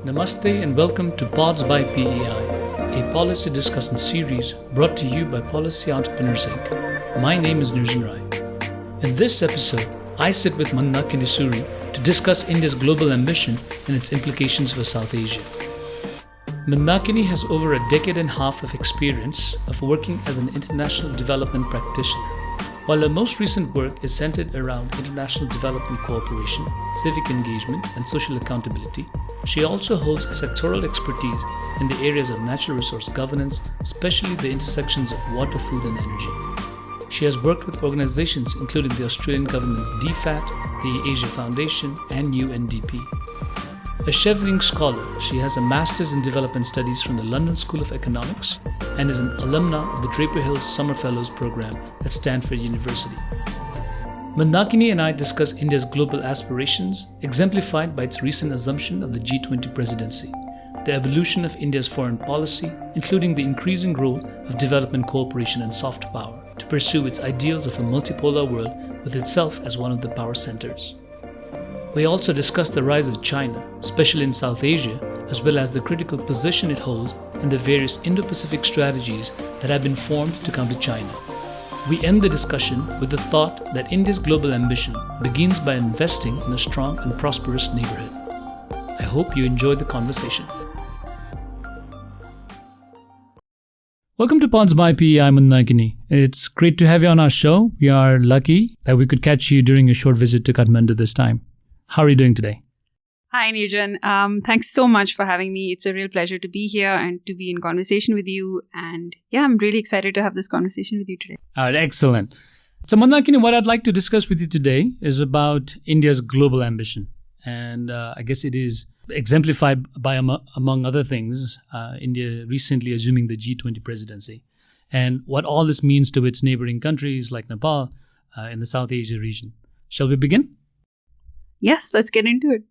Namaste and welcome to Pods by PEI, a policy discussion series brought to you by Policy Entrepreneurs Inc. My name is Nirjan Rai. In this episode, I sit with Mandakini Surie to discuss India's global ambition and its implications for South Asia. Mandakini has over a decade and a half of experience of working as an international development practitioner. While her most recent work is centered around international development cooperation, civic engagement, and social accountability, she also holds sectoral expertise in the areas of natural resource governance, especially the intersections of water, food, and energy. She has worked with organizations including the Australian government's DFAT, the Asia Foundation, and UNDP. A Chevening Scholar, she has a Master's in Development Studies from the London School of Economics and is an alumna of the Draper Hill's Summer Fellows program at Stanford University. Mandakini and I discuss India's global aspirations, exemplified by its recent assumption of the G20 Presidency, the evolution of India's foreign policy, including the increasing role of development cooperation and soft power, to pursue its ideals of a multipolar world with itself as one of the power centers. We also discuss the rise of China, especially in South Asia, as well as the critical position it holds in the various Indo-Pacific strategies that have been formed to counter China. We end the discussion with the thought that India's global ambition begins by investing in a strong and prosperous neighborhood. I hope you enjoy the conversation. Welcome to Pods by PEI, Mandakini. It's great to have you on our show. We are lucky that we could catch you during a short visit to Kathmandu this time. How are you doing today? Hi, Nirjan. Thanks so much for having me. It's a real pleasure to be here and to be in conversation with you. And yeah, I'm really excited to have this conversation with you today. All right, excellent. So Mandakini, what I'd like to discuss with you today is about India's global ambition. And I guess it is exemplified by, among other things, India recently assuming the G20 presidency and what all this means to its neighboring countries like Nepal in the South Asia region. Shall we begin? Yes, let's get into it.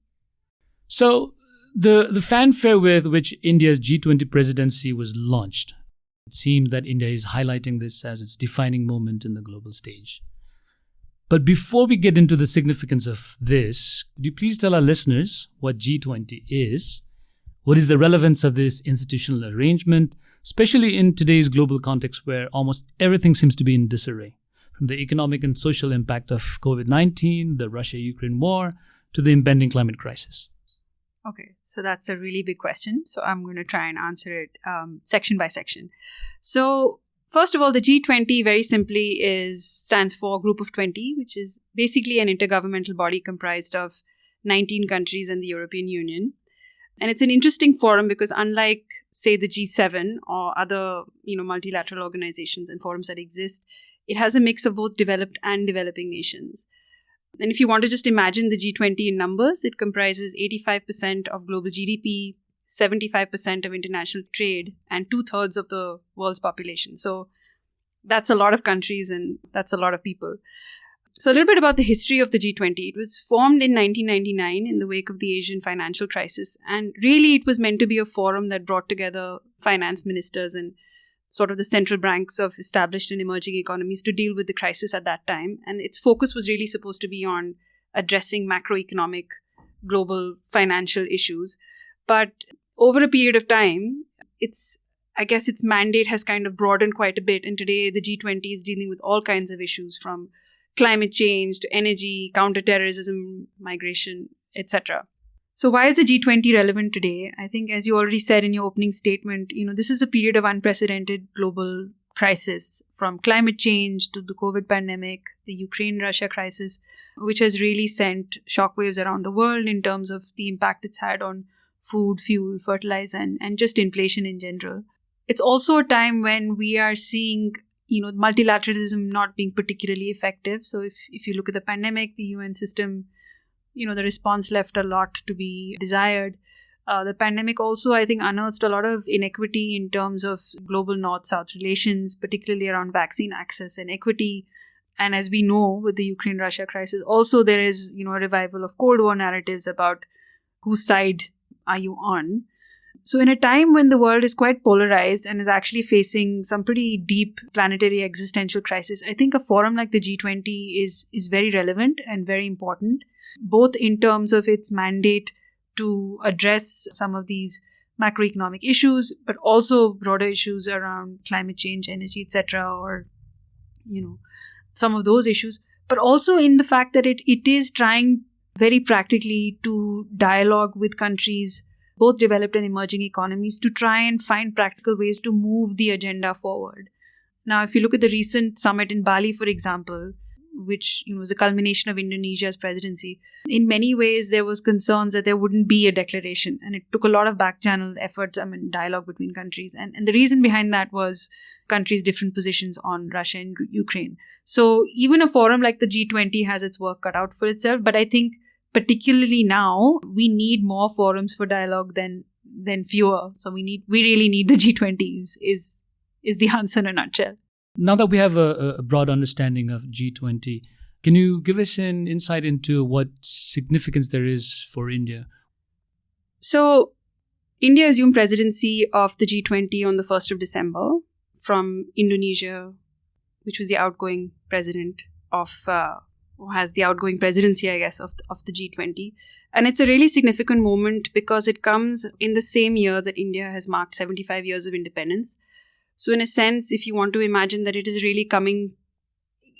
So the fanfare with which India's G20 presidency was launched, it seems that India is highlighting this as its defining moment in the global stage. But before we get into the significance of this, could you please tell our listeners what G20 is? What is the relevance of this institutional arrangement, especially in today's global context where almost everything seems to be in disarray? From the economic and social impact of COVID-19, the Russia-Ukraine war, to the impending climate crisis. Okay, so that's a really big question. So I'm going to try and answer it section by section. So first of all, the G20 very simply stands for Group of 20, which is basically an intergovernmental body comprised of 19 countries and the European Union. And it's an interesting forum because unlike, say, the G7 or other multilateral organizations and forums that exist, it has a mix of both developed and developing nations. And if you want to just imagine the G20 in numbers, it comprises 85% of global GDP, 75% of international trade, and 2/3 of the world's population. So that's a lot of countries and that's a lot of people. So a little bit about the history of the G20. It was formed in 1999 in the wake of the Asian financial crisis. And really, it was meant to be a forum that brought together finance ministers and sort of the central banks of established and emerging economies to deal with the crisis at that time. And its focus was really supposed to be on addressing macroeconomic global financial issues. But over a period of time, its mandate has kind of broadened quite a bit. And today, the G20 is dealing with all kinds of issues from climate change to energy, counterterrorism, migration, etc. So why is the G20 relevant today? I think, as you already said in your opening statement, this is a period of unprecedented global crisis, from climate change to the COVID pandemic, the Ukraine-Russia crisis, which has really sent shockwaves around the world in terms of the impact it's had on food, fuel, fertilizer, and just inflation in general. It's also a time when we are seeing, multilateralism not being particularly effective. So if you look at the pandemic, the UN system, the response left a lot to be desired. The pandemic also, I think, unearthed a lot of inequity in terms of global North-South relations, particularly around vaccine access and equity. And as we know, with the Ukraine-Russia crisis, also there is, a revival of Cold War narratives about whose side are you on. So in a time when the world is quite polarized and is actually facing some pretty deep planetary existential crisis, I think a forum like the G20 is very relevant and very important, both in terms of its mandate to address some of these macroeconomic issues, but also broader issues around climate change, energy, etc., or, some of those issues, but also in the fact that it is trying very practically to dialogue with countries, both developed and emerging economies, to try and find practical ways to move the agenda forward. Now, if you look at the recent summit in Bali, for example, which was a culmination of Indonesia's presidency, in many ways there was concerns that there wouldn't be a declaration, and it took a lot of back-channel efforts, dialogue between countries. And the reason behind that was countries' different positions on Russia and Ukraine. So even a forum like the G20 has its work cut out for itself, but I think particularly now, we need more forums for dialogue than fewer. So we really need the G20 is the answer in a nutshell. Now that we have a broad understanding of G20, can you give us an insight into what significance there is for India? So India assumed presidency of the G20 on the 1st of December from Indonesia, which was the outgoing president or has the outgoing presidency, I guess, of the G20. And it's a really significant moment because it comes in the same year that India has marked 75 years of independence. So in a sense, if you want to imagine that it is really coming,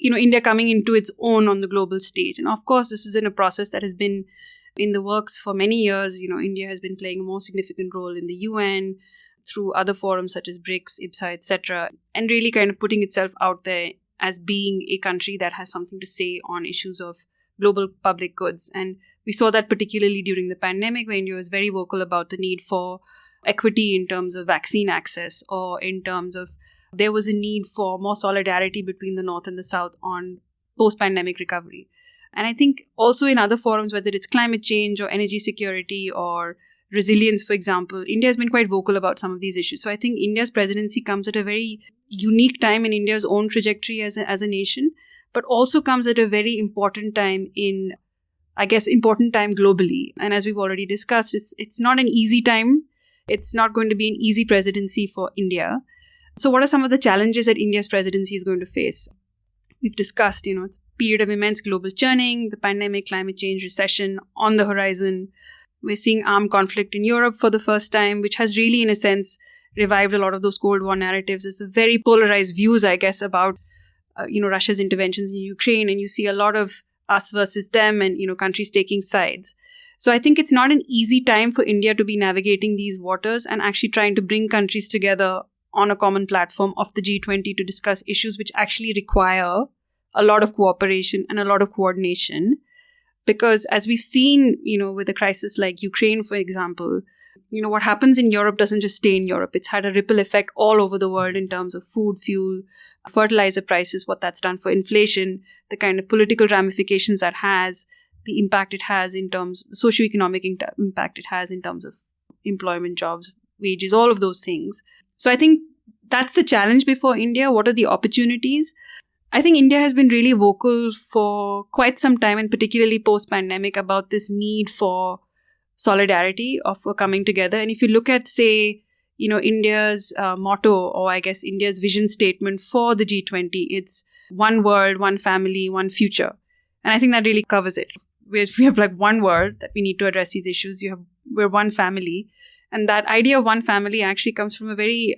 India coming into its own on the global stage. And of course, this is in a process that has been in the works for many years. India has been playing a more significant role in the UN through other forums such as BRICS, IPSA, etc., and really kind of putting itself out there as being a country that has something to say on issues of global public goods. And we saw that particularly during the pandemic, where India was very vocal about the need for equity in terms of vaccine access, or in terms of there was a need for more solidarity between the North and the South on post-pandemic recovery. And I think also in other forums, whether it's climate change or energy security or resilience, for example, India has been quite vocal about some of these issues. So I think India's presidency comes at a very unique time in India's own trajectory as a nation, but also comes at a very important time globally. And as we've already discussed, it's not an easy time. It's not going to be an easy presidency for India. So what are some of the challenges that India's presidency is going to face? We've discussed, it's a period of immense global churning, the pandemic, climate change, recession on the horizon. We're seeing armed conflict in Europe for the first time, which has really, in a sense, revived a lot of those Cold War narratives. It's a very polarized views, I guess, about, Russia's interventions in Ukraine. And you see a lot of us versus them and, countries taking sides. So I think it's not an easy time for India to be navigating these waters and actually trying to bring countries together on a common platform of the G20 to discuss issues which actually require a lot of cooperation and a lot of coordination. Because as we've seen, with a crisis like Ukraine, for example, what happens in Europe doesn't just stay in Europe. It's had a ripple effect all over the world in terms of food, fuel, fertilizer prices, what that's done for inflation, the kind of political ramifications that has, the impact it has in terms of socioeconomic impact it has in terms of employment, jobs, wages, all of those things. So I think that's the challenge before India. What are the opportunities? I think India has been really vocal for quite some time, and particularly post-pandemic, about this need for solidarity, of coming together. And if you look at, say, India's motto, or I guess India's vision statement for the G20, it's one world, one family, one future. And I think that really covers it. We have like one world that we need to address these issues. We're one family. And that idea of one family actually comes from a very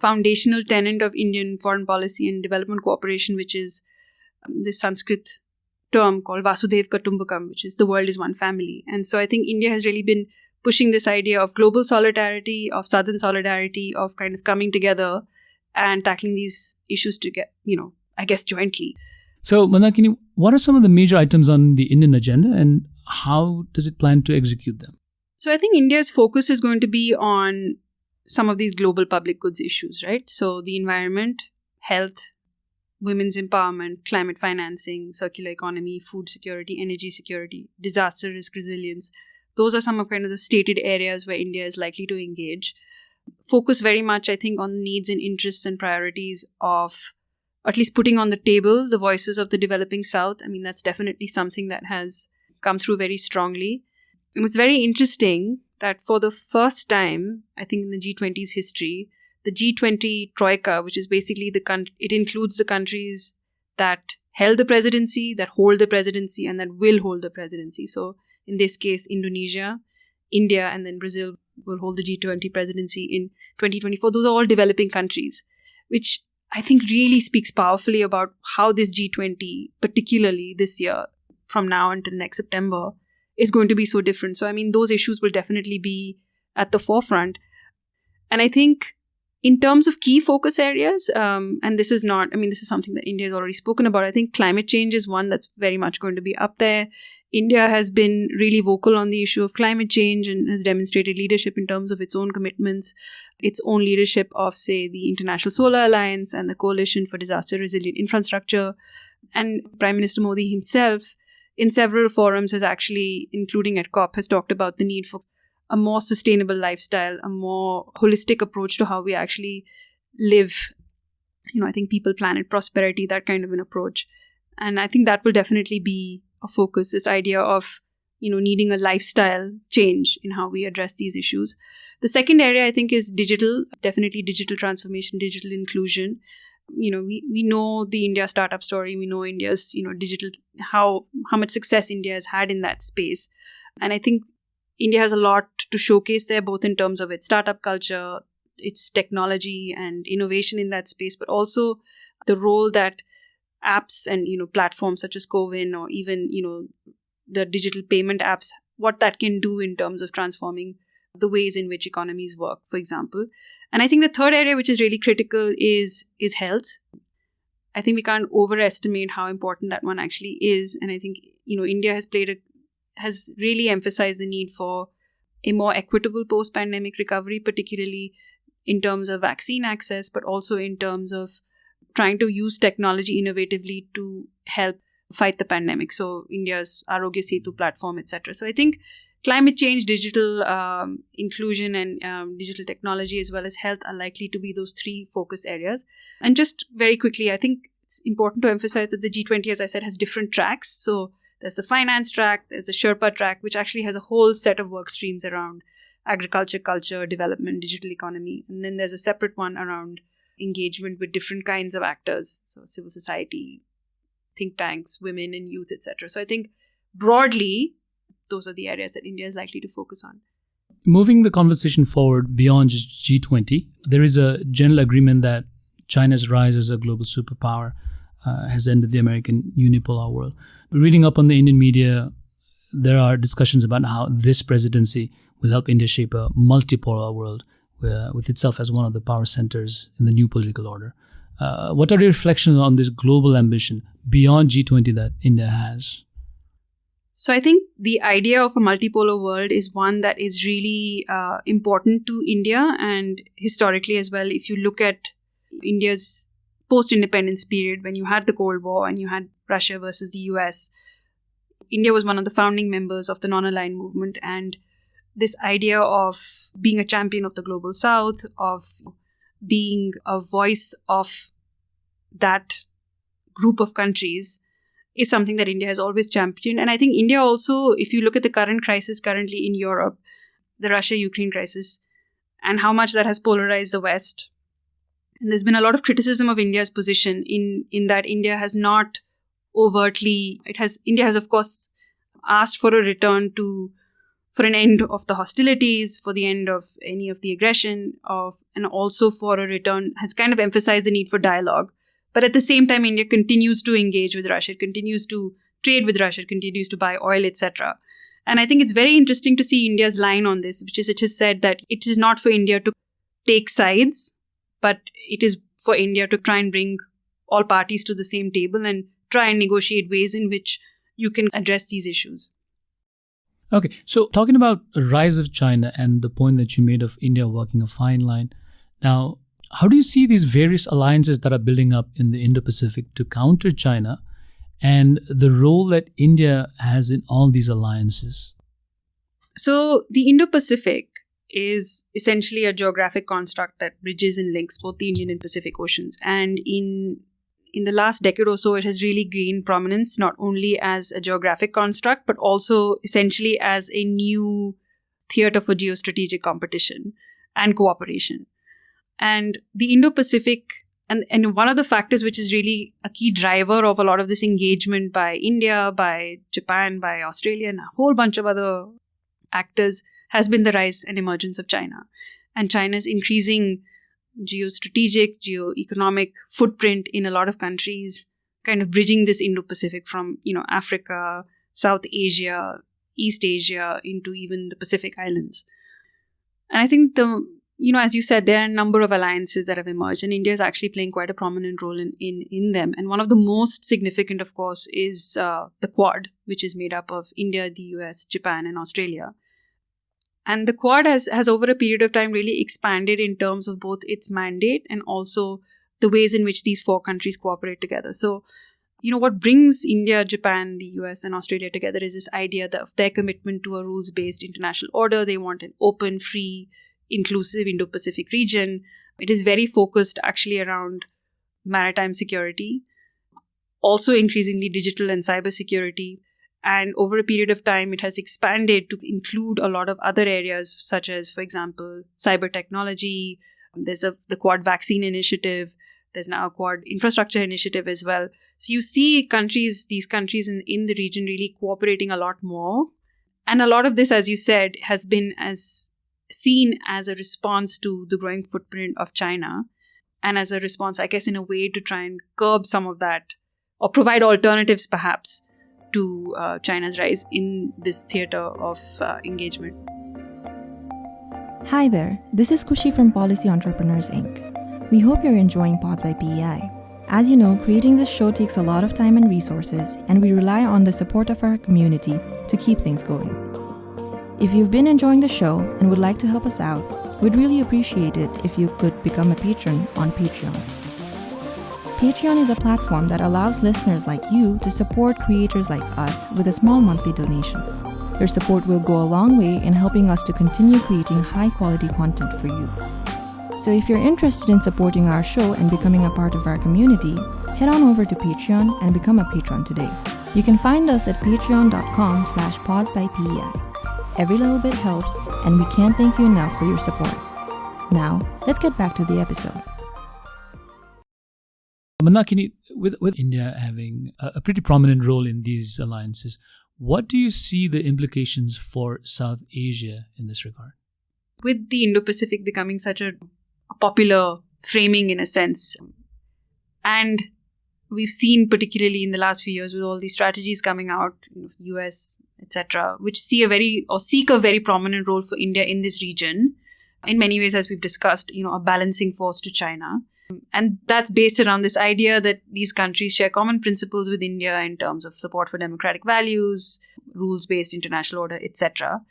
foundational tenet of Indian foreign policy and development cooperation, which is this Sanskrit term called Vasudev Kutumbakam, which is the world is one family. And so I think India has really been pushing this idea of global solidarity, of southern solidarity, of kind of coming together and tackling these issues together, I guess jointly. So, Mandakini, what are some of the major items on the Indian agenda, and how does it plan to execute them? So I think India's focus is going to be on some of these global public goods issues, right? So the environment, health, women's empowerment, climate financing, circular economy, food security, energy security, disaster risk resilience. Those are some of kind of the stated areas where India is likely to engage. Focus very much, I think, on needs and interests and priorities of at least putting on the table the voices of the developing South. I mean, that's definitely something that has come through very strongly. And it's very interesting that for the first time, I think in the G20's history, the G20 Troika, which is basically it includes the countries that held the presidency, that hold the presidency, and that will hold the presidency. So in this case, Indonesia, India, and then Brazil will hold the G20 presidency in 2024. Those are all developing countries, which I think really speaks powerfully about how this G20, particularly this year, from now until next September, is going to be so different. So, I mean, those issues will definitely be at the forefront. And I think in terms of key focus areas, and this is something that India has already spoken about. I think climate change is one that's very much going to be up there. India has been really vocal on the issue of climate change and has demonstrated leadership in terms of its own commitments, its own leadership of, say, the International Solar Alliance and the Coalition for Disaster Resilient Infrastructure. And Prime Minister Modi himself, in several forums, has actually, including at COP, has talked about the need for a more sustainable lifestyle, a more holistic approach to how we actually live. I think people, planet, prosperity, that kind of an approach. And I think that will definitely be a focus, this idea of, needing a lifestyle change in how we address these issues. The second area, I think, is digital, definitely digital transformation, digital inclusion. We know the India startup story. We know India's, digital, how much success India has had in that space. And I think India has a lot to showcase there, both in terms of its startup culture, its technology and innovation in that space, but also the role that apps and, platforms such as CoWin or even, the digital payment apps, what that can do in terms of transforming the ways in which economies work, for example. And I think the third area, which is really critical, is health. I think we can't overestimate how important that one actually is. And I think, India has really emphasized the need for a more equitable post-pandemic recovery, particularly in terms of vaccine access, but also in terms of trying to use technology innovatively to help fight the pandemic. So India's Arogya Setu platform, etc. So I think climate change, digital inclusion and digital technology as well as health are likely to be those three focus areas. And just very quickly, I think it's important to emphasize that the G20, as I said, has different tracks. So there's the finance track, there's the Sherpa track, which actually has a whole set of work streams around agriculture, culture, development, digital economy. And then there's a separate one around engagement with different kinds of actors, so civil society, think tanks, women and youth, etc. So I think broadly, those are the areas that India is likely to focus on. Moving the conversation forward beyond just G20, there is a general agreement that China's rise as a global superpower has ended the American unipolar world. Reading up on the Indian media, there are discussions about how this presidency will help India shape a multipolar world with itself as one of the power centers in the new political order. What are your reflections on this global ambition beyond G20 that India has? So I think the idea of a multipolar world is one that is really important to India, and historically as well. If you look at India's post-independence period, when you had the Cold War and you had Russia versus the US, India was one of the founding members of the non-aligned movement, and this idea of being a champion of the global south, of being a voice of that group of countries, is something that India has always championed. And I think India also, if you look at the current crisis currently in Europe, the Russia-Ukraine crisis, and how much that has polarized the West, and there's been a lot of criticism of India's position in that India has not overtly, India has of course asked for a return for an end of the hostilities, for the end of any of the aggression, and also for a return, has kind of emphasized the need for dialogue. But at the same time, India continues to engage with Russia, continues to trade with Russia, continues to buy oil, etc. And I think it's very interesting to see India's line on this, which is it has said that it is not for India to take sides, but it is for India to try and bring all parties to the same table and try and negotiate ways in which you can address these issues. Okay, so talking about the rise of China and the point that you made of India walking a fine line, now, how do you see these various alliances that are building up in the Indo-Pacific to counter China and the role that India has in all these alliances? So the Indo-Pacific is essentially a geographic construct that bridges and links both the Indian and Pacific Oceans. And in the last decade or so, it has really gained prominence, not only as a geographic construct, but also essentially as a new theater for geostrategic competition and cooperation. And the Indo-Pacific, and one of the factors which is really a key driver of a lot of this engagement by India, by Japan, by Australia, and a whole bunch of other actors has been the rise and emergence of China. And China's increasing geostrategic, geo-economic footprint in a lot of countries, kind of bridging this Indo-Pacific from, Africa, South Asia, East Asia, into even the Pacific Islands. And I think as you said, there are a number of alliances that have emerged, and India is actually playing quite a prominent role in them. And one of the most significant, of course, is the Quad, which is made up of India, the US, Japan, and Australia. And the Quad has over a period of time really expanded in terms of both its mandate and also the ways in which these 4 countries cooperate together. So, what brings India, Japan, the US, and Australia together is this idea of their commitment to a rules-based international order. They want an open, free, inclusive Indo-Pacific region. It is very focused actually around maritime security, also increasingly digital and cyber security. And over a period of time, it has expanded to include a lot of other areas, such as, for example, cyber technology. There's the Quad Vaccine Initiative. There's now a Quad Infrastructure Initiative as well. So you see these countries in the region really cooperating a lot more. And a lot of this, as you said, has been seen as a response to the growing footprint of China, and as a response, I guess, in a way to try and curb some of that, or provide alternatives perhaps to China's rise in this theater of engagement. Hi there, this is Kushi from Policy Entrepreneurs Inc. We hope you're enjoying Pods by PEI. As you know, creating this show takes a lot of time and resources, and we rely on the support of our community to keep things going. If you've been enjoying the show and would like to help us out, we'd really appreciate it if you could become a patron on Patreon. Patreon is a platform that allows listeners like you to support creators like us with a small monthly donation. Your support will go a long way in helping us to continue creating high-quality content for you. So if you're interested in supporting our show and becoming a part of our community, head on over to Patreon and become a patron today. You can find us at patreon.com/podsbypei. Every little bit helps, and we can't thank you enough for your support. Now, let's get back to the episode. Mandakini, with India having a pretty prominent role in these alliances, what do you see the implications for South Asia in this regard? With the Indo-Pacific becoming such a popular framing in a sense, and we've seen particularly in the last few years with all these strategies coming out, US, etc., which seek a very prominent role for India in this region, in many ways, as we've discussed, a balancing force to China. And that's based around this idea that these countries share common principles with India in terms of support for democratic values, rules-based international order, etc.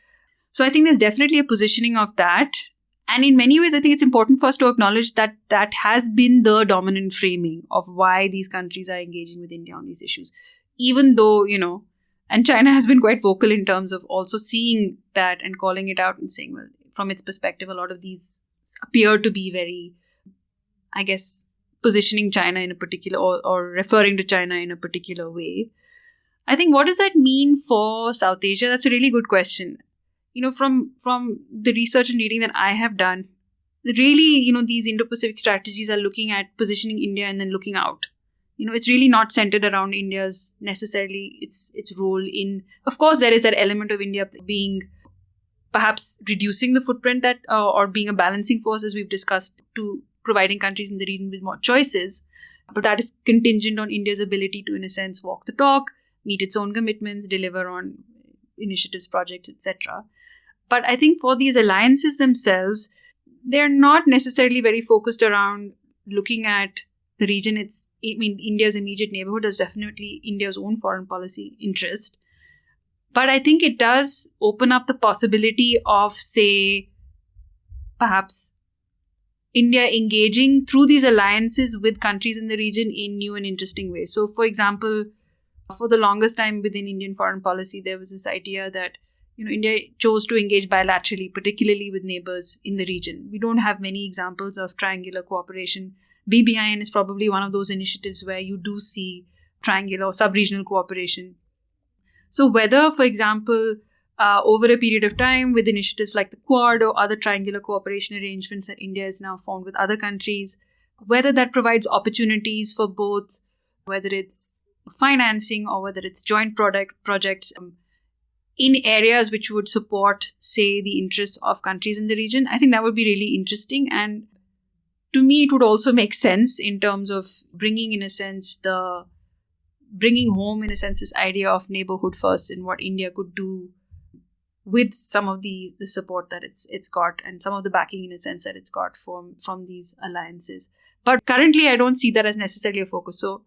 So I think there's definitely a positioning of that. And in many ways, I think it's important for us to acknowledge that that has been the dominant framing of why these countries are engaging with India on these issues. Even though, and China has been quite vocal in terms of also seeing that and calling it out and saying, well, from its perspective, a lot of these appear to be very, I guess, positioning China in a particular or referring to China in a particular way. I think, what does that mean for South Asia? That's a really good question. From the research and reading that I have done, really, these Indo-Pacific strategies are looking at positioning India and then looking out. It's really not centered around India's necessarily its role in. Of course, there is that element of India being perhaps reducing the footprint that or being a balancing force, as we've discussed, to providing countries in the region with more choices. But that is contingent on India's ability to, in a sense, walk the talk, meet its own commitments, deliver on initiatives, projects, etc. But I think for these alliances themselves, they're not necessarily very focused around looking at the region. India's immediate neighborhood is definitely India's own foreign policy interest. But I think it does open up the possibility of, say, perhaps India engaging through these alliances with countries in the region in new and interesting ways. So, for example, for the longest time within Indian foreign policy, there was this idea that India chose to engage bilaterally, particularly with neighbors in the region. We don't have many examples of triangular cooperation. BBIN is probably one of those initiatives where you do see triangular or sub-regional cooperation. So whether, for example, over a period of time with initiatives like the Quad or other triangular cooperation arrangements that India has now formed with other countries, whether that provides opportunities for both, whether it's financing or whether it's joint projects, in areas which would support, say, the interests of countries in the region. I think that would be really interesting. And to me, it would also make sense in terms of bringing home, in a sense, this idea of neighborhood first and what India could do with some of the support that it's got and some of the backing, in a sense, that it's got from these alliances. But currently, I don't see that as necessarily a focus. So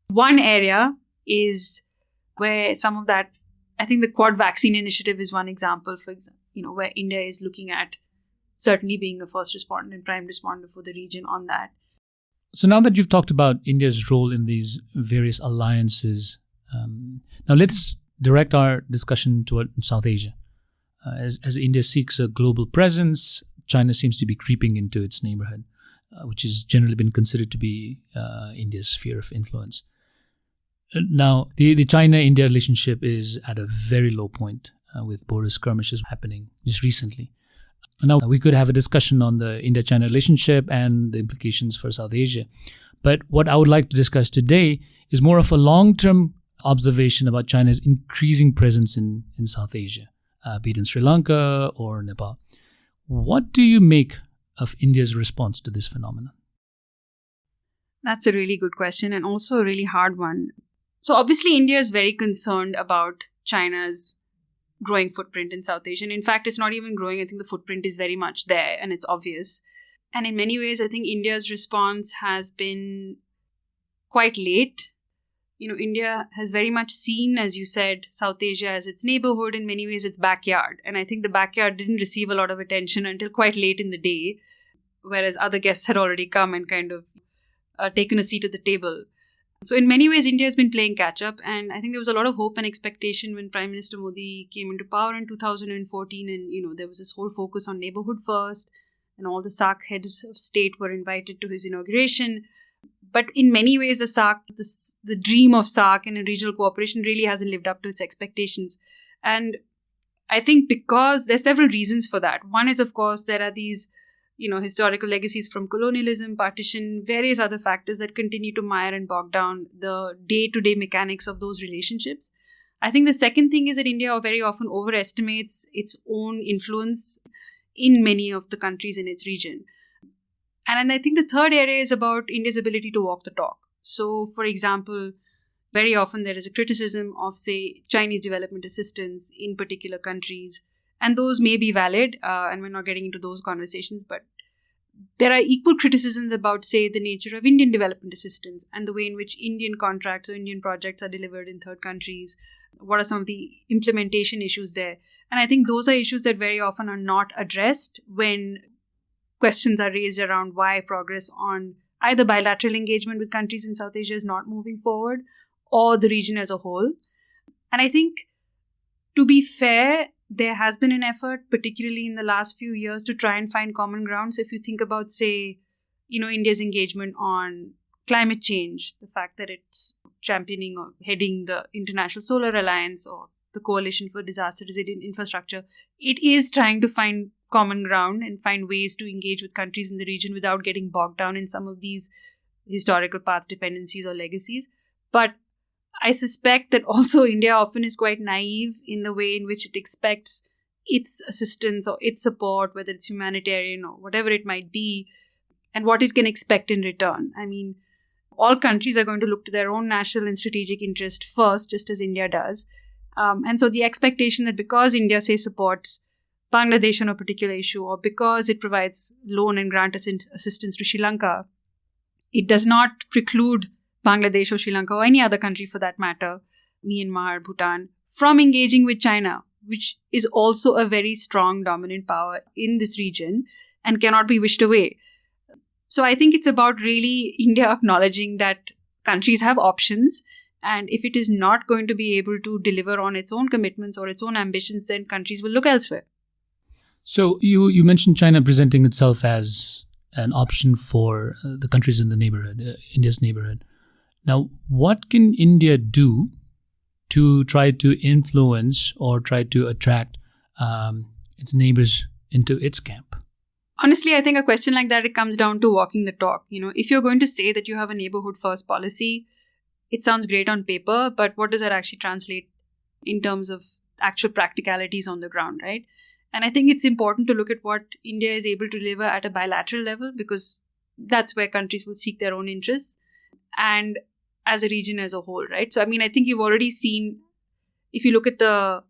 one area is where some of that, I think the Quad Vaccine Initiative is one example, for example, where India is looking at certainly being a first responder and prime responder for the region on that. So now that you've talked about India's role in these various alliances, now let's direct our discussion toward South Asia. As India seeks a global presence, China seems to be creeping into its neighborhood, which has generally been considered to be India's sphere of influence. Now, the China-India relationship is at a very low point with border skirmishes happening just recently. Now, we could have a discussion on the India-China relationship and the implications for South Asia. But what I would like to discuss today is more of a long-term observation about China's increasing presence in South Asia, be it in Sri Lanka or Nepal. What do you make of India's response to this phenomenon? That's a really good question and also a really hard one. So obviously, India is very concerned about China's growing footprint in South Asia. And in fact, it's not even growing. I think the footprint is very much there and it's obvious. And in many ways, I think India's response has been quite late. India has very much seen, as you said, South Asia as its neighborhood, in many ways its backyard. And I think the backyard didn't receive a lot of attention until quite late in the day, whereas other guests had already come and kind of taken a seat at the table. So in many ways, India has been playing catch up. And I think there was a lot of hope and expectation when Prime Minister Modi came into power in 2014. And, there was this whole focus on neighborhood first. And all the SAARC heads of state were invited to his inauguration. But in many ways, the dream of SAARC and regional cooperation really hasn't lived up to its expectations. And I think because there's several reasons for that. One is, of course, there are these historical legacies from colonialism, partition, various other factors that continue to mire and bog down the day-to-day mechanics of those relationships. I think the second thing is that India very often overestimates its own influence in many of the countries in its region. And I think the third area is about India's ability to walk the talk. So, for example, very often there is a criticism of, say, Chinese development assistance in particular countries. And those may be valid, and we're not getting into those conversations, but there are equal criticisms about, say, the nature of Indian development assistance and the way in which Indian contracts or Indian projects are delivered in third countries. What are some of the implementation issues there? And I think those are issues that very often are not addressed when questions are raised around why progress on either bilateral engagement with countries in South Asia is not moving forward or the region as a whole. And I think, to be fair, there has been an effort, particularly in the last few years, to try and find common ground. So if you think about, say, India's engagement on climate change, the fact that it's championing or heading the International Solar Alliance or the Coalition for Disaster Resilient Infrastructure, it is trying to find common ground and find ways to engage with countries in the region without getting bogged down in some of these historical path dependencies or legacies. But I suspect that also India often is quite naive in the way in which it expects its assistance or its support, whether it's humanitarian or whatever it might be, and what it can expect in return. I mean, all countries are going to look to their own national and strategic interest first, just as India does. And so the expectation that because India, say, supports Bangladesh on a particular issue, or because it provides loan and grant assistance to Sri Lanka, it does not preclude Bangladesh or Sri Lanka or any other country for that matter, Myanmar, Bhutan, from engaging with China, which is also a very strong dominant power in this region and cannot be wished away. So I think it's about really India acknowledging that countries have options, and if it is not going to be able to deliver on its own commitments or its own ambitions, then countries will look elsewhere. So you mentioned China presenting itself as an option for the countries in the neighborhood, India's neighborhood. Now, what can India do to try to influence or try to attract its neighbors into its camp? Honestly, I think a question like that, it comes down to walking the talk. If you're going to say that you have a neighborhood first policy, it sounds great on paper, but what does that actually translate in terms of actual practicalities on the ground, right? And I think it's important to look at what India is able to deliver at a bilateral level, because that's where countries will seek their own interests, and as a region as a whole, right? So, I mean, I think you've already seen, if you look at the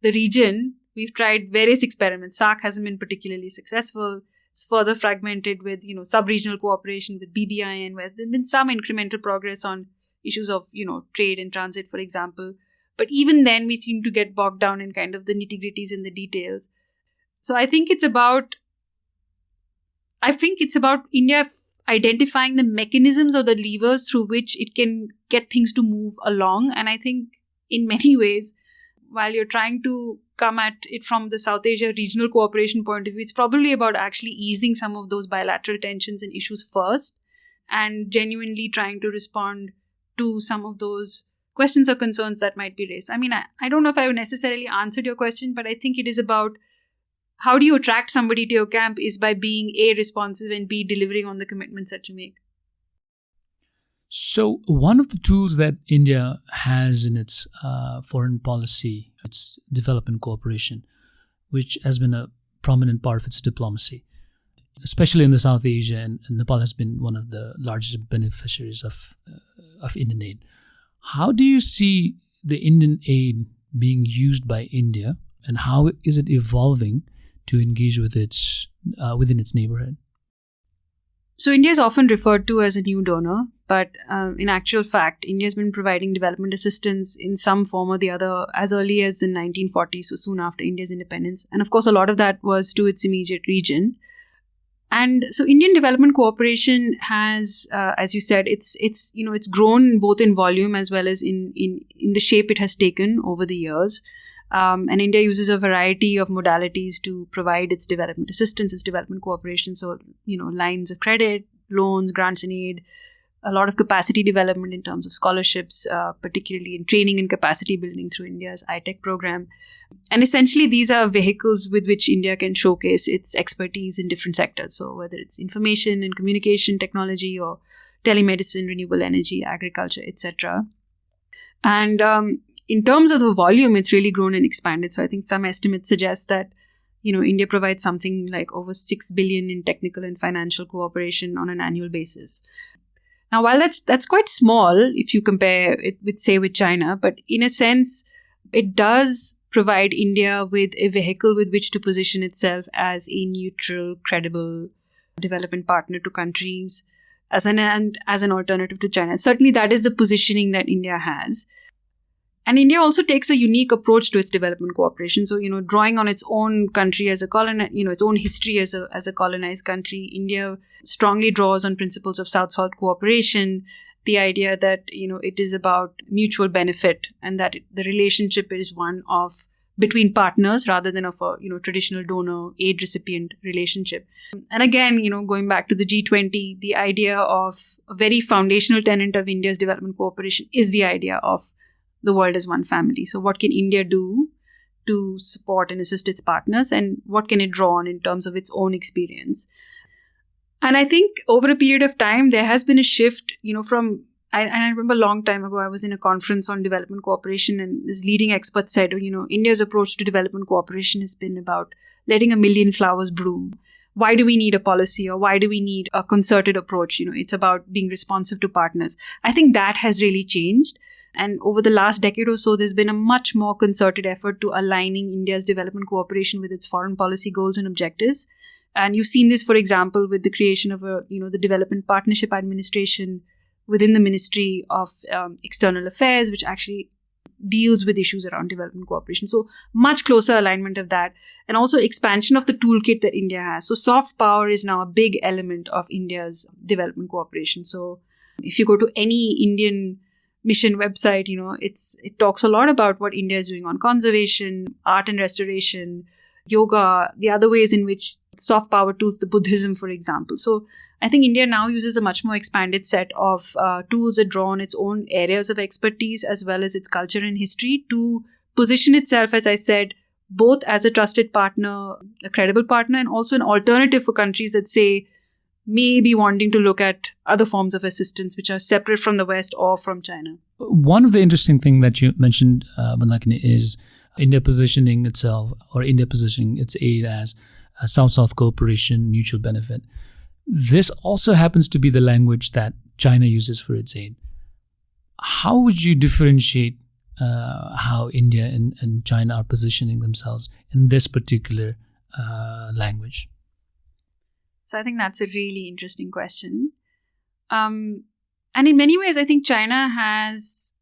region, we've tried various experiments. SAARC hasn't been particularly successful. It's further fragmented with, sub-regional cooperation with BBIN, where there's been some incremental progress on issues of, trade and transit, for example. But even then, we seem to get bogged down in kind of the nitty-gritties and the details. So I think it's about India identifying the mechanisms or the levers through which it can get things to move along. And I think in many ways, while you're trying to come at it from the South Asia regional cooperation point of view, it's probably about actually easing some of those bilateral tensions and issues first, and genuinely trying to respond to some of those questions or concerns that might be raised. I mean, I don't know if I necessarily answered your question, but I think it is about how do you attract somebody to your camp is by being A, responsive, and B, delivering on the commitments that you make. So one of the tools that India has in its foreign policy, its development cooperation, which has been a prominent part of its diplomacy, especially in the South Asia, and Nepal has been one of the largest beneficiaries of Indian aid. How do you see the Indian aid being used by India, and how is it evolving to engage with within its neighborhood? So India is often referred to as a new donor, but in actual fact, India has been providing development assistance in some form or the other as early as the 1940s, so soon after India's independence. And of course, a lot of that was to its immediate region. And so Indian development cooperation has, as you said, it's grown both in volume as well as in the shape it has taken over the years. And India uses a variety of modalities to provide its development assistance, its development cooperation. So, lines of credit, loans, grants and aid, a lot of capacity development in terms of scholarships, particularly in training and capacity building through India's iTech program. And essentially, these are vehicles with which India can showcase its expertise in different sectors. So whether it's information and communication technology or telemedicine, renewable energy, agriculture, etc. And in terms of the volume, it's really grown and expanded. So I think some estimates suggest that, India provides something like over 6 billion in technical and financial cooperation on an annual basis. Now, while that's quite small if you compare it with China, but in a sense, it does provide India with a vehicle with which to position itself as a neutral, credible development partner to countries as an alternative to China. Certainly, that is the positioning that India has. And India also takes a unique approach to its development cooperation. So, drawing on its own country as a its own history as a colonized country, India strongly draws on principles of South-South cooperation, the idea that, it is about mutual benefit and that the relationship is one of between partners rather than of a, traditional donor aid recipient relationship. And again, going back to the G20, the idea of a very foundational tenet of India's development cooperation is the idea of the world as one family. So what can India do to support and assist its partners, and what can it draw on in terms of its own experience? And I think over a period of time, there has been a shift, I remember a long time ago, I was in a conference on development cooperation, and this leading expert said, India's approach to development cooperation has been about letting a million flowers bloom. Why do we need a policy, or why do we need a concerted approach? It's about being responsive to partners. I think that has really changed. And over the last decade or so, there's been a much more concerted effort to aligning India's development cooperation with its foreign policy goals and objectives. And you've seen this, for example, with the creation of the Development Partnership Administration within the Ministry of External Affairs, which actually deals with issues around development cooperation. So much closer alignment of that, and also expansion of the toolkit that India has. So soft power is now a big element of India's development cooperation. So if you go to any Indian mission website, it talks a lot about what India is doing on conservation, art and restoration, yoga, the other ways in which soft power tools, the Buddhism, for example. So I think India now uses a much more expanded set of tools that draw on its own areas of expertise as well as its culture and history to position itself, as I said, both as a trusted partner, a credible partner, and also an alternative for countries that say, may be wanting to look at other forms of assistance which are separate from the West or from China. One of the interesting things that you mentioned, Mandakini, is India positioning itself or India positioning its aid as a South-South cooperation, mutual benefit. This also happens to be the language that China uses for its aid. How would you differentiate how India and China are positioning themselves in this particular language? So I think that's a really interesting question. And in many ways, I think China has,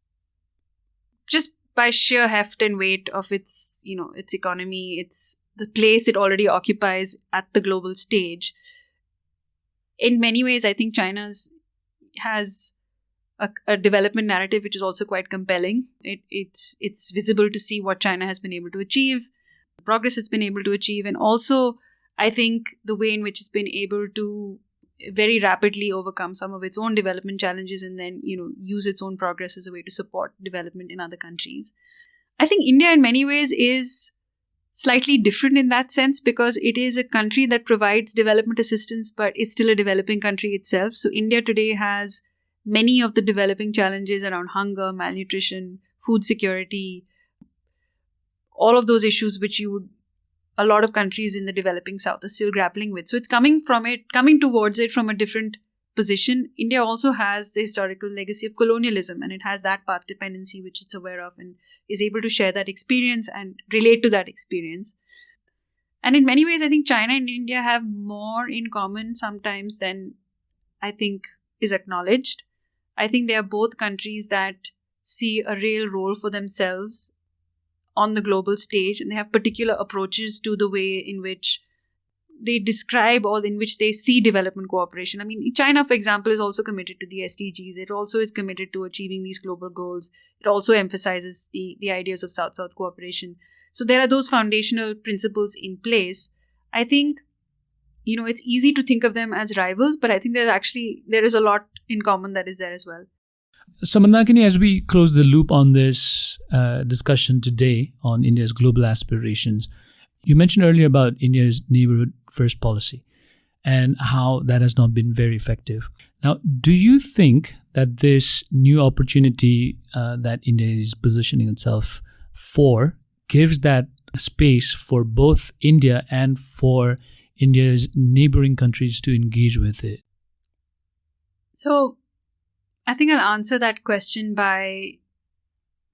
just by sheer heft and weight of its economy, it's the place it already occupies at the global stage. In many ways, I think China has a development narrative which is also quite compelling. It's visible to see what China has been able to achieve, the progress it's been able to achieve, and also I think the way in which it's been able to very rapidly overcome some of its own development challenges and then use its own progress as a way to support development in other countries. I think India in many ways is slightly different in that sense because it is a country that provides development assistance but is still a developing country itself. So India today has many of the developing challenges around hunger, malnutrition, food security, all of those issues which a lot of countries in the developing South are still grappling with. So it's coming towards it from a different position. India also has the historical legacy of colonialism, and it has that path dependency which it's aware of and is able to share that experience and relate to that experience. And in many ways, I think China and India have more in common sometimes than I think is acknowledged. I think they are both countries that see a real role for themselves on the global stage, and they have particular approaches to the way in which they describe or in which they see development cooperation. I mean, China, for example, is also committed to the SDGs. It also is committed to achieving these global goals. It also emphasizes the ideas of South-South cooperation. So there are those foundational principles in place. I think, it's easy to think of them as rivals, but I think there is a lot in common that is there as well. So Mandakini, as we close the loop on this discussion today on India's global aspirations, you mentioned earlier about India's neighborhood first policy and how that has not been very effective. Now, do you think that this new opportunity that India is positioning itself for gives that space for both India and for India's neighboring countries to engage with it? So, I think I'll answer that question by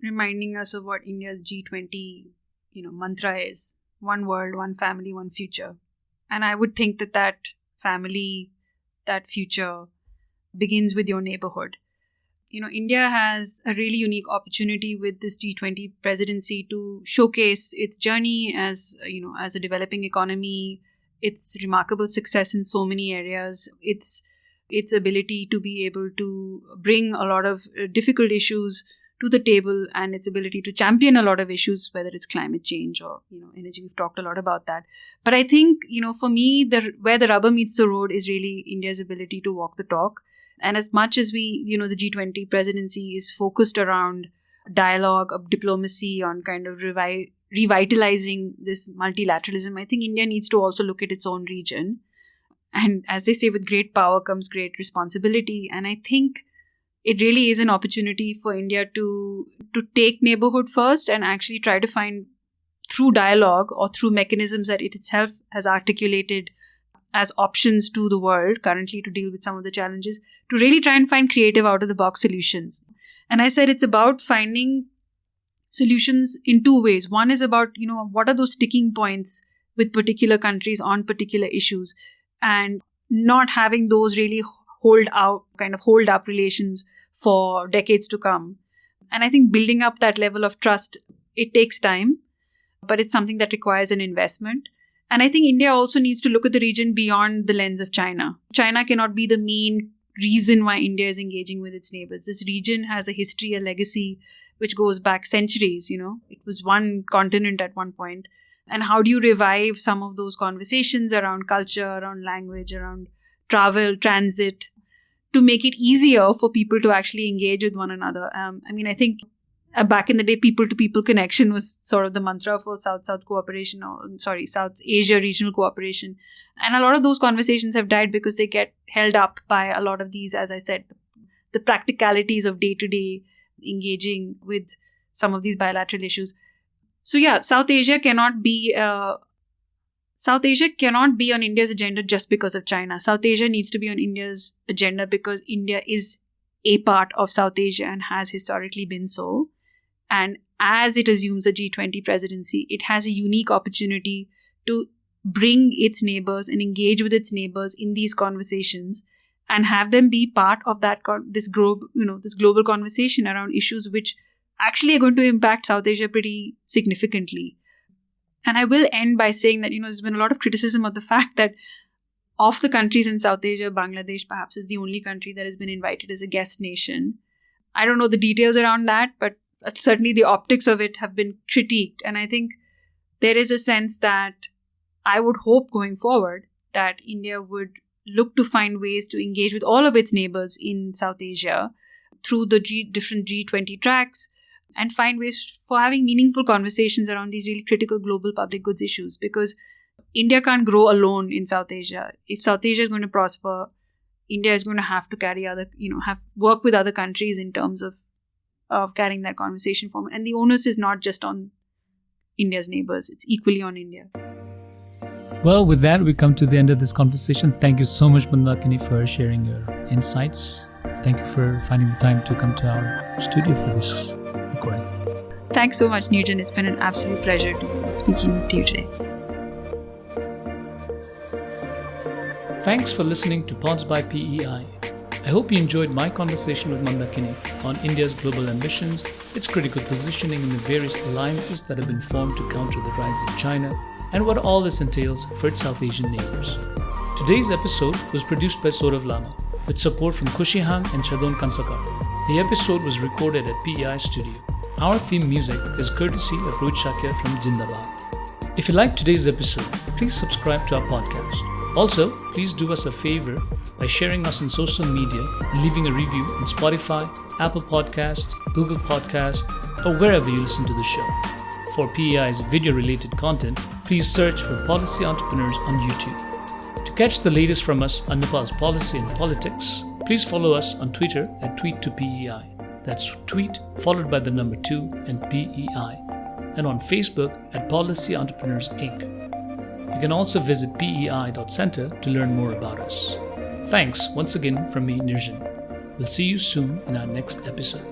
reminding us of what India's G20, mantra is. One world, one family, one future. And I would think that family, that future begins with your neighborhood. India has a really unique opportunity with this G20 presidency to showcase its journey as a developing economy, its remarkable success in so many areas, its ability to be able to bring a lot of difficult issues to the table, and its ability to champion a lot of issues, whether it's climate change or energy. We've talked a lot about that. But I think for me, where the rubber meets the road is really India's ability to walk the talk. And as much as the G20 presidency is focused around dialogue, of diplomacy, on kind of revitalizing this multilateralism, I think India needs to also look at its own region. And as they say, with great power comes great responsibility. And I think it really is an opportunity for India to take neighborhood first and actually try to find, through dialogue or through mechanisms that it itself has articulated as options to the world currently to deal with some of the challenges, to really try and find creative out-of-the-box solutions. And I said it's about finding solutions in two ways. One is about, what are those sticking points with particular countries on particular issues, and not having those really hold up relations for decades to come. And I think building up that level of trust, it takes time, but it's something that requires an investment. And I think India also needs to look at the region beyond the lens of China. China cannot be the main reason why India is engaging with its neighbors. This region has a history, a legacy, which goes back centuries, It was one continent at one point. And how do you revive some of those conversations around culture, around language, around travel, transit, to make it easier for people to actually engage with one another? I think back in the day, people-to-people connection was sort of the mantra for South-South cooperation, South Asia regional cooperation. And a lot of those conversations have died because they get held up by a lot of these, as I said, the practicalities of day-to-day engaging with some of these bilateral issues. So yeah, South Asia cannot be on India's agenda just because of China. South Asia needs to be on India's agenda because India is a part of South Asia and has historically been so. And as it assumes a G20 presidency, it has a unique opportunity to bring its neighbors and engage with its neighbors in these conversations and have them be part of that this global conversation around issues which actually are going to impact South Asia pretty significantly. And I will end by saying that, there's been a lot of criticism of the fact that of the countries in South Asia, Bangladesh perhaps is the only country that has been invited as a guest nation. I don't know the details around that, but certainly the optics of it have been critiqued. And I think there is a sense that I would hope going forward that India would look to find ways to engage with all of its neighbors in South Asia through the different G20 tracks and find ways for having meaningful conversations around these really critical global public goods issues, because India can't grow alone in South Asia. If South Asia is going to prosper, India is going to have to work with other countries in terms of carrying that conversation forward. And the onus is not just on India's neighbors, it's equally on India. Well, with that, we come to the end of this conversation. Thank you so much, Mandakini, for sharing your insights. Thank you for finding the time to come to our studio for this recording. Thanks so much, Nirjan. It's been an absolute pleasure to be speaking to you today. Thanks for listening to Pods by PEI. I hope you enjoyed my conversation with Mandakini on India's global ambitions, its critical positioning in the various alliances that have been formed to counter the rise of China, and what all this entails for its South Asian neighbors. Today's episode was produced by Saurav Lama, with support from Kushi Hang and Chadon Kansakar. The episode was recorded at PEI Studio. Our theme music is courtesy of Rohit Shakya from Jindabad. If you liked today's episode, please subscribe to our podcast. Also, please do us a favor by sharing us on social media and leaving a review on Spotify, Apple Podcasts, Google Podcasts, or wherever you listen to the show. For PEI's video-related content, please search for Policy Entrepreneurs on YouTube. To catch the latest from us on Nepal's policy and politics, please follow us on Twitter at tweet2PEI. That's tweet followed by the number 2 and PEI. And on Facebook at Policy Entrepreneurs Inc. You can also visit pei.center to learn more about us. Thanks once again from me, Nirjan. We'll see you soon in our next episode.